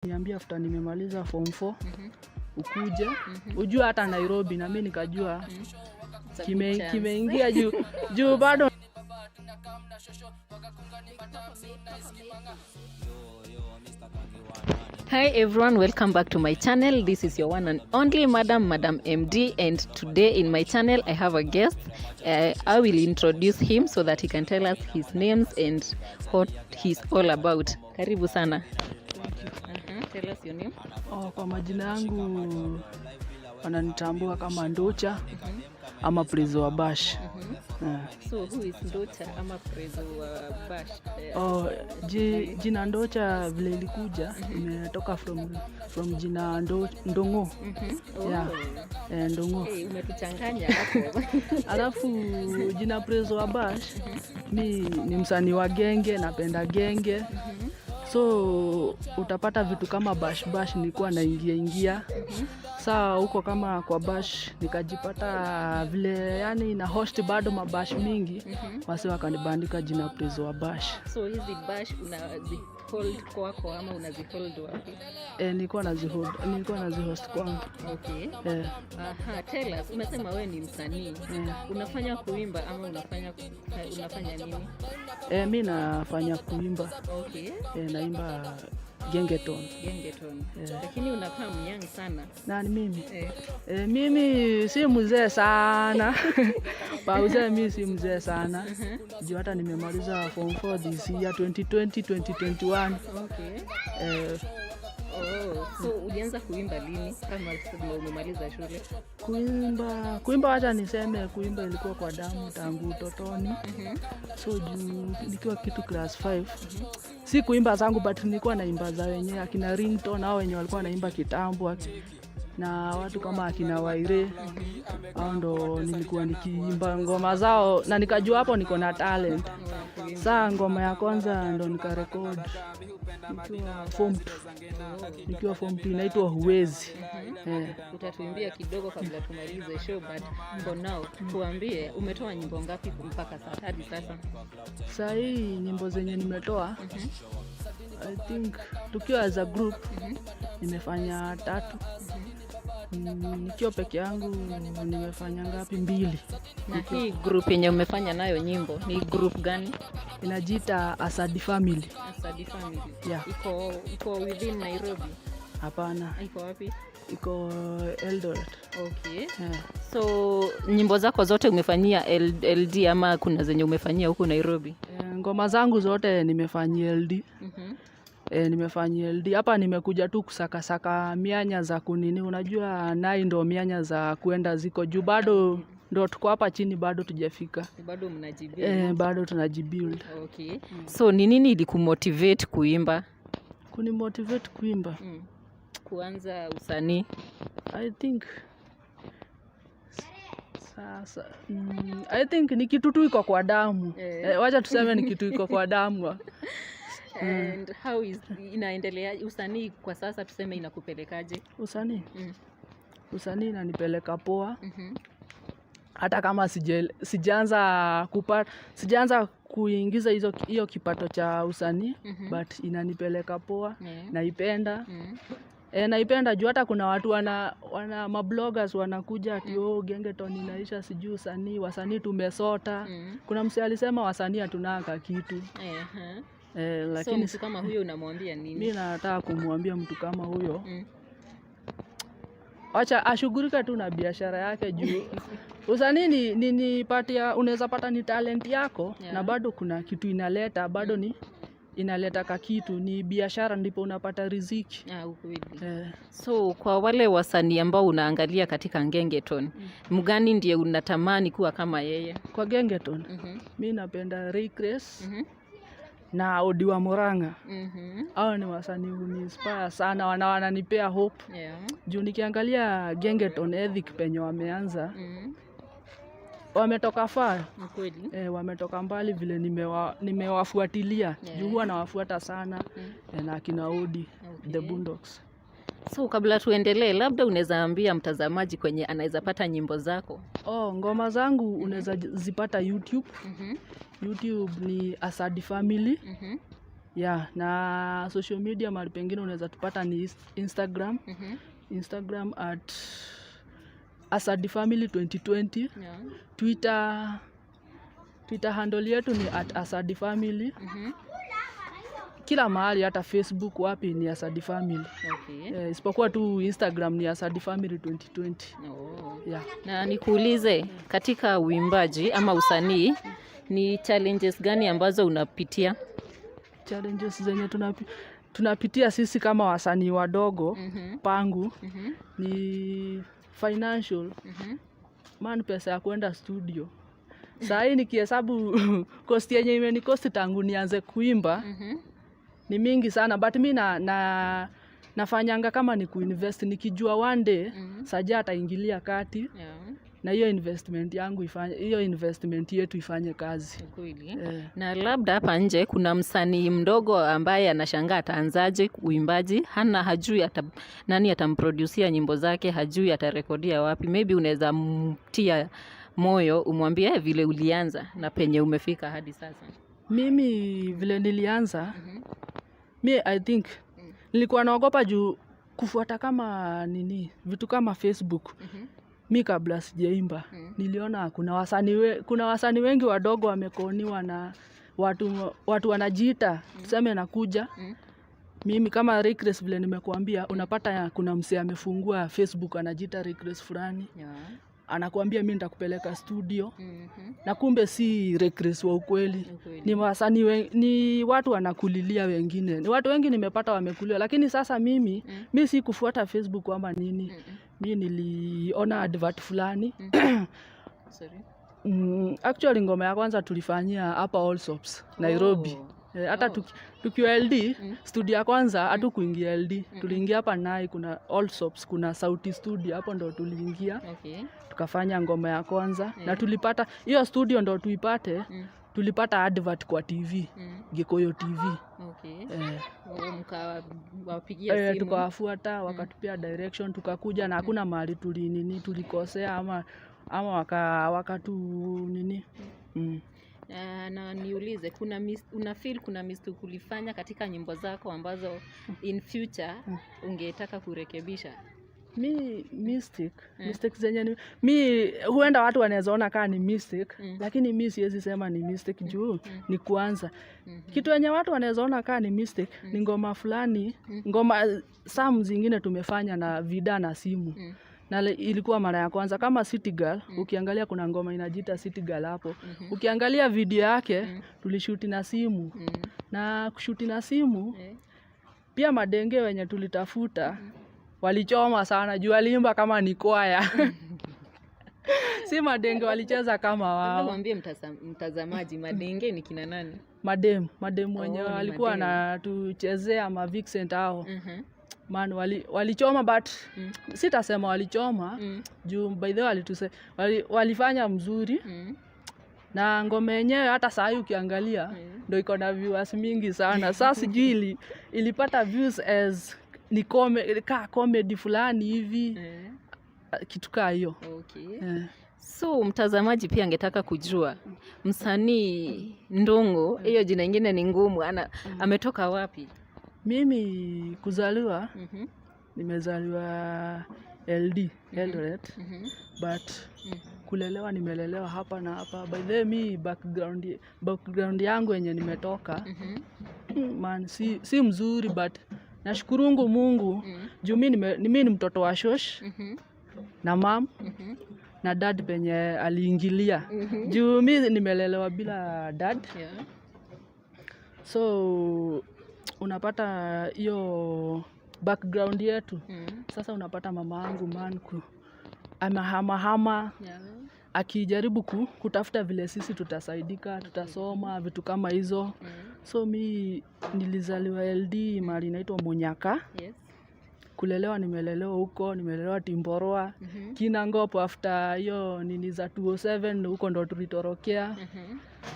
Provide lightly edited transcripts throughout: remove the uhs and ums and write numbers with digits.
Niambia after nimemaliza form 4 ukuje ujue hata Nairobi, na mimi nikajua kimeingia juu bado. Hi everyone, welcome back to my channel. This is your one and only Madam MD, and today in my channel I have a guest. I will introduce him so that he can tell us his names and what he's all about. Karibu sana. Tell us your name. Kwa majina yangu wananitambua kama Ndocha ama PREZZO WA BASH. So who is Ndocha ama PREZZO WA BASH? Jina Ndocha vile ilikuja imetoka from jina Ndongo. Ndongo. Umetuchanganya hapo. Alafu jina PREZZO WA BASH ni msanii wa genge, napenda genge. So utapata vitu kama bash nilikuwa naingia. Saa huko kama kwa bash nikajipata vile yani na host bado mabash mingi. Wase wakanibandika jina PREZZO WA BASH. So hizi bash unazihold kwako ama unazihold wapi? Nilikuwa nazihost kwangu. Okay. Tell us, umesema wewe ni msanii. Unafanya kuimba ama unafanya nini? Mimi nafanya kuimba. Okay. Naimba Ringtone. Lakini unakaa myang sana. Nani mimi? Mimi si mzee sana. Pauza, mimi si mzee sana. Juu hata nimemaliza form 4 this year 2020-2021. Okay. So ulianza kuimba lini kama umemaliza shule? Kuimba acha niseme kuimba ilikuwa kwa damu tangu utotoni. So nikiwa kitu class 5. Si kuimba zangu but nilikuwa naimba za wenyewe akina Ringtone hao wenyewe walikuwa naimba kitambo na watu kama akina Wyre. Hao ndo nilikuwa nikiimba ngoma zao na nikajua hapo niko na talent. Saa ngoma ya kwanza ndo nikarecord nikiwa form 2 inaitwa Huwezi. Utatuimbia kidogo kabla tumalize show, but for now tuambie umetoa nyimbo ngapi mpaka hadi sasa? Sasa hii nyimbo zenye nimetoa I think tukiwa as a group nimefanya 3. Nikiwa peke yangu nimefanya ngapi? 2. Na hii group yenye umefanya nayo nyimbo ni group gani? Inajiita Asadi Family. Asadi Family. Yeah. Iko within Nairobi? Hapana. Iko wapi? Iko Eldoret. Okay. So nyimbo zako zote umefanyia LD ama kuna zenye umefanyia huko Nairobi? Ngoma zangu zote nimefanyia LD. Nimefanyia LD. Hapa nimekuja tu kusaka mianya za kunini. Unajua nai ndo mianya za kuenda ziko juu bado ndo tuko hapa chini bado tujafika. Bado mnajibuild? Bado tunajibuild. Okay. So ni nini ilikumotivate kuimba? Kunimotivate kuimba? Kuanza usanii? I think sasa I think ni kitu tu iko kwa damu. Wacha tuseme ni kitu iko kwa damu. And how is inaendelea usanii kwa sasa, tuseme inakupelekaje? Usanii inanipeleka poa. Hata kama sijaanza kuingiza hiyo kipato cha usanii, but inanipeleka poa. Naipenda. Naipenda juu hata kuna watu wana mabloggers wanakuja ati Ringtone inaisha sijui usanii, wasanii tumesota. Kuna msee alisema wasanii hatunaka kitu. Lakini so mtu kama huyo unamwambia nini? Mimi nataka kumwambia mtu kama huyo acha ashughulike tu na biashara yake juu usanii ni patia, unaweza pata ni talent yako na bado kuna kitu inaleta, bado ni inaleta kitu, ni biashara ndipo unapata riziki. Ukweli. So kwa wale wasanii ambao unaangalia katika Ringtone, mgani ndiye unatamani kuwa kama yeye? Kwa Ringtone mimi napenda Reckles na ODI WA MURANG'A. Hao ni wasanii uniinspire sana, wananipea hope. Juu nikiangalia Ringtone ethic penye wameanza, wametoka far. Kweli. Wametoka mbali vile nimewafuatilia. Juu huwa nawafuata sana na akina ODI the Boondocks. So kabla tuendelee, labda unaweza ambia mtazamaji kwenye anaweza pata nyimbo zako? Ngoma zangu unaweza zipata YouTube. YouTube ni Asadi Family. Yeah, na social media mahali pengine unaweza tupata ni Instagram. Instagram at Asadi Family 2020. Twitter handle yetu ni at Asadi Family. Kila mahali, hata Facebook wapi ni Asadi Family. Isipokuwa tu Instagram ni Asadi Family 2020. Yeah. Na nikuulize, katika uimbaji ama usanii ni challenges gani ambazo unapitia? Challenges zenye tunapitia sisi kama wasanii wadogo pangu ni financial. Man, pesa ya kwenda studio. Saa hii nikihesabu cost yenye imenikosti tangu nianze kuimba ni mingi sana, but mi nafanyanga kama ni kuinvest, nikijua one day Saja ataingilia kati. Na hiyo investment yangu investment yetu ifanye kazi. Na labda hapa nje kuna msanii mdogo ambaye anashangaa ataanzaje uimbaji, hajui nani atamproducia nyimbo zake, hajui atarekodia wapi. Maybe unaweza mtia moyo, umwambie vile ulianza na penye umefika hadi sasa. Mimi vile nilianza, I think nilikuwa naogopa juu kufuata kama vitu kama Facebook. Mi kabla sijaimba niliona kuna wasanii wengi wadogo wamekoniwa na watu wanajiita tuseme nakuja. Mimi kama Reckles vile nimekuambia, unapata kuna msee amefungua Facebook anajiita Reckles fulani. Anakuambia mimi nitakupeleka studio. Na kumbe si Reckles wa ukweli. Ni wasanii ni watu wanakulilia wengine. Ni watu wengi nimepata wamekuliwa, lakini sasa mimi si kufuata Facebook ama nini. Mimi niliona advert fulani. Actually ngoma ya kwanza tulifanyia hapa All Sops Nairobi. Hata tukiwa LD studio ya kwanza hatukuingia LD. Tuliingia hapa Nai, kuna All Sops, kuna Sauti Studio, hapo ndo tuliingia. Tukafanya ngoma ya kwanza na tulipata hiyo studio ndo tuipate. Tulipata advert kwa TV, Gikoyo TV. Mkawapigia simu. Tukawafuata, wakatupia direction, tukakuja na hakuna mahali tulikosea ama wakatu Na niulize, unafeel kuna mistake ulifanya katika nyimbo zako ambazo in future ungetaka kurekebisha? Mistake zenye huenda watu wanaweza ona kama ni mistake, lakini mimi siwezi sema ni mistake juu ni kuanza. Kitu yenye watu wanaweza ona kama ni mistake ni ngoma fulani, ngoma some zingine tumefanya na vida na simu. Na ilikuwa mara ya kwanza kama City Girl. Ukiangalia kuna ngoma inajiita City Girl hapo. Ukiangalia video yake tulishuti na simu. Na kushuti na simu pia madenge wenye tulitafuta walichoma sana juu walimba kama ni kwaya. Si madenge walicheza kama wao. Mwambie mtazamaji madenge ni kina nani? Madem wenye walikuwa na tuchezea ma Vixen hao. Man, walichoma but sitasema walichoma juu by the way walifanya mzuri. Na ngoma yenyewe hata saa hii ukiangalia ndio iko na viewers mingi sana. Sasa sijui ilipata views as ni comedy fulani hivi. Kitu kaa hiyo. So mtazamaji pia angetaka kujua msanii Ndongo, hiyo jina ingine ni ngumu, ametoka wapi? Mimi kuzaliwa nimezaliwa LD Eldoret, but kulelewa nimelelewa hapa na hapa. By the way, background yangu yenye nimetoka man si mzuri, but nashukuru Mungu juu mimi ni mtoto wa shosh na mam na dad penye aliingilia juu mimi nimelelewa bila dad. So unapata hiyo background yetu. Sasa unapata mama yangu manku amahama akijaribu kutafuta vile sisi tutasaidika, tutasoma vitu kama hizo. So mi nilizaliwa LD mahali inaitwa Munyaka. Kulelewa nimelelewa huko, nimelelewa Timboroa, Kinangopo. After hiyo nini za 207 huko ndo tulitorokea.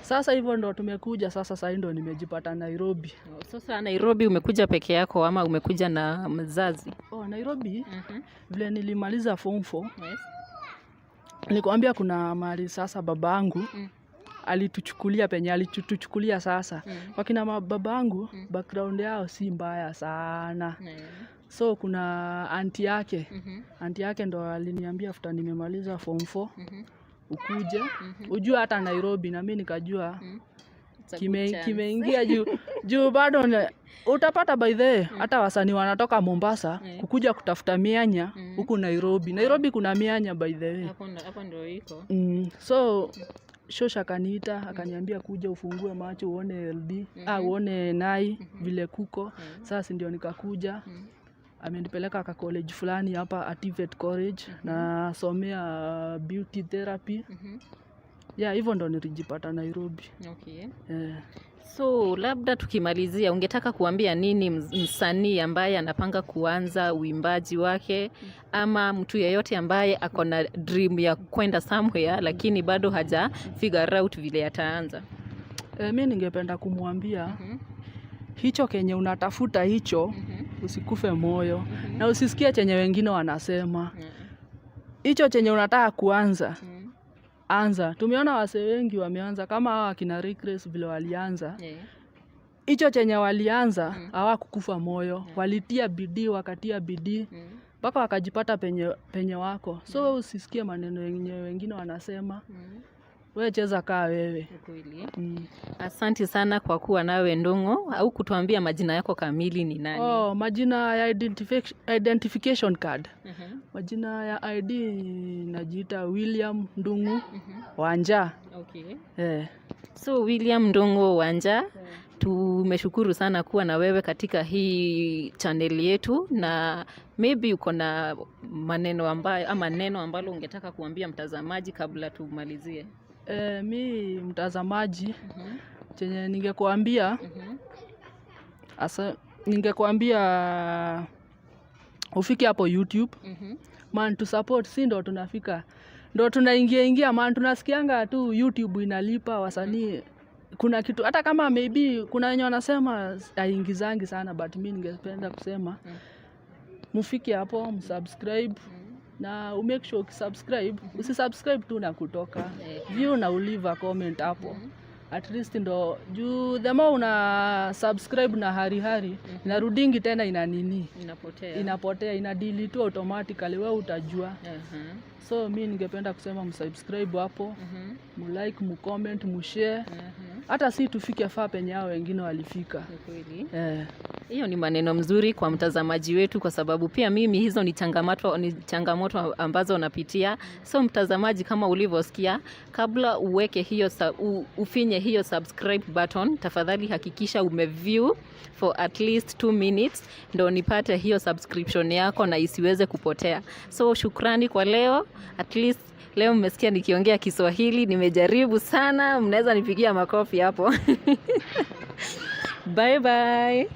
Sasa hivyo ndo tumekuja sasa ndo nimejipata Nairobi. Sasa Nairobi umekuja peke yako ama umekuja na mzazi? Nairobi vile nilimaliza form 4. Nilikwambia kuna mahali sasa babangu alituchukulia penye alituchukulia sasa. Wakina babangu background yao si mbaya sana. So kuna auntie yake. Auntie yake ndo aliniambia after nimemaliza form 4 ukuje. Ujue hata Nairobi, na mimi nikajua kimeingia juu bado utapata by the way hata wasanii wanatoka Mombasa kukuja kutafuta mianya huku Nairobi. Nairobi kuna mianya by the way. Hapo ndio iko. So Shosha akaniita akaniambia kuja ufungue macho uone LD uone Nai vile kuko. Sasa ndio nikakuja. Amenipeleka ka college fulani hapa Activate College na somea beauty therapy. Hivyo ndo nilijipata Nairobi. Okay. So labda tukimalizia, ungetaka kuambia nini msanii ambaye anapanga kuanza uimbaji wake, ama mtu yeyote ambaye ako na dream ya kwenda somewhere lakini bado haja figure out vile ataanza? Mimi ningependa kumwambia hicho kenye unatafuta hicho usikufe moyo na usisikie chenye wengine wanasema. Hicho chenye unataka kuanza anza. Tumeona wasee wengi wameanza kama hawa akina Reckles vile walianza. Hicho chenye walianza hawakukufa moyo. Walitia bidii, wakatia bidii mpaka wakajipata penye wako. So usisikie maneno yenye wengine wanasema. Wewe cheza kaa wewe. Kweli. Asante sana kwa kuwa nawe Ndung'u, au kutuambia majina yako kamili ni nani? Majina ya identification card. Majina ya ID najiita William Ndung'u Wanja. Okay. So William Ndung'u Wanja, tumeshukuru sana kuwa na wewe katika hii channel yetu, na maybe uko na maneno ambayo ama neno ambalo ungetaka kuambia mtazamaji kabla tumalizie. Mi mtazamaji chenye ningekuambia ningekuambia ufike hapo YouTube. Man to support, si ndo tunafika, ndo tunaingia man, tunasikianga tu YouTube inalipa wasanii. Kuna kitu hata kama maybe kuna wenye wanasema haingizangi sana, but mimi ningependa kusema mufike hapo, msubscribe na umake sure ukisubscribe usisubscribe tu na kutoka view na ulive a comment hapo. At least ndo juu the more una subscribe na hari inarudingi tena inapotea inadili tu automatically, wewe utajua. So mimi ningependa kusema msubscribe hapo, mlike, mcomment, mshare. Hata si tufike faa penye hao wengine walifika. Kweli. Hiyo ni maneno mzuri kwa mtazamaji wetu, kwa sababu pia mimi hizo ni changamoto ambazo napitia. So mtazamaji, kama ulivyosikia, kabla uweke hiyo ufinye hiyo subscribe button, tafadhali hakikisha umeview for at least 2 minutes ndo nipate hiyo subscription yako na isiweze kupotea. So shukrani kwa leo. At least leo mmesikia nikiongea Kiswahili, nimejaribu sana, mnaweza nipigia makofi hapo. Bye bye.